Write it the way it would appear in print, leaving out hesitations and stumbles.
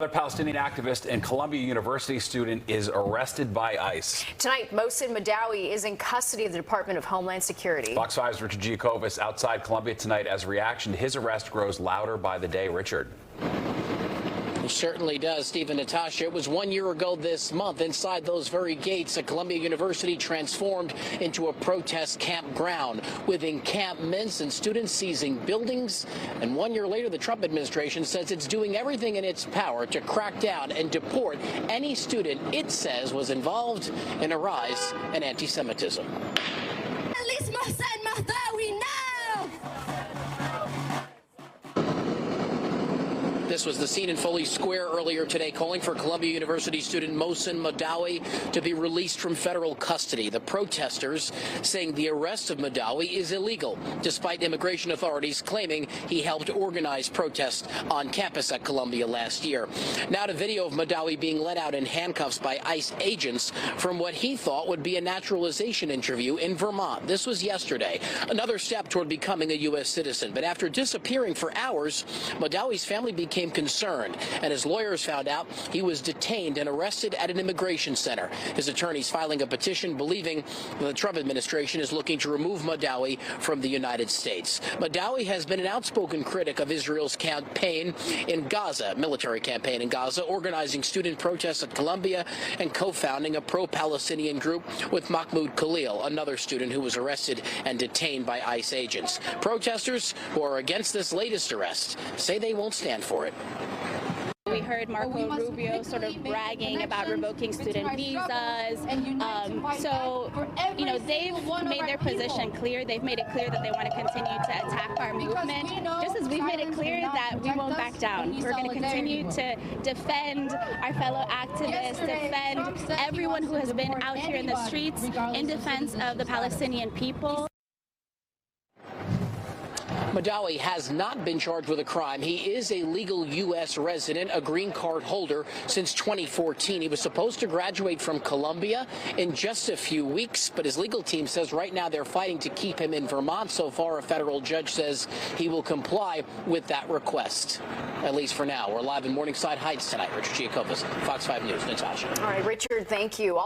Another Palestinian activist and Columbia University student is arrested by ICE. Tonight, Mohsen Mahdawi is in custody of the Department of Homeland Security. Fox 5's Richard Giacobis outside Columbia tonight as reaction to his arrest grows louder by the day. Richard. It certainly does, Steve and Natasha. It was 1 year ago this month inside those very gates that Columbia University transformed into a protest campground with encampments and students seizing buildings. And 1 year later, the Trump administration says it's doing everything in its power to crack down and deport any student it says was involved in a rise in anti-Semitism. Release Mohsen Mahdawi now! This was the scene in Foley Square earlier today, calling for Columbia University student Mohsen Mahdawi to be released from federal custody. The protesters saying the arrest of Mahdawi is illegal, despite immigration authorities claiming he helped organize protests on campus at Columbia last year. Now to video of Mahdawi being let out in handcuffs by ICE agents from what he thought would be a naturalization interview in Vermont. This was yesterday, another step toward becoming a U.S. citizen. But after disappearing for hours, Mahdawi's family became concerned, and his lawyers found out he was detained and arrested at an immigration center. His attorneys filing a petition believing the Trump administration is looking to remove Mahdawi from the United States. Mahdawi has been an outspoken critic of Israel's campaign in Gaza, military campaign in Gaza, organizing student protests at Columbia and co-founding a pro-Palestinian group with Mahmoud Khalil, another student who was arrested and detained by ICE agents. Protesters who are against this latest arrest say they won't stand for it. We heard Marco Rubio sort of bragging about revoking student visas. So, you know, they've made their position clear. They've made it clear that they want to continue to attack our movement, just as we've made it clear that we won't back down. We're going to continue to defend our fellow activists, defend everyone who has been out here in the streets in defense of the Palestinian people. Mahdawi has not been charged with a crime. He is a legal U.S. resident, a green card holder since 2014. He was supposed to graduate from Columbia in just a few weeks, but his legal team says right now they're fighting to keep him in Vermont. So far, a federal judge says he will comply with that request, at least for now. We're live in Morningside Heights tonight. Richard Giacobis, Fox 5 News. Natasha. All right, Richard, thank you.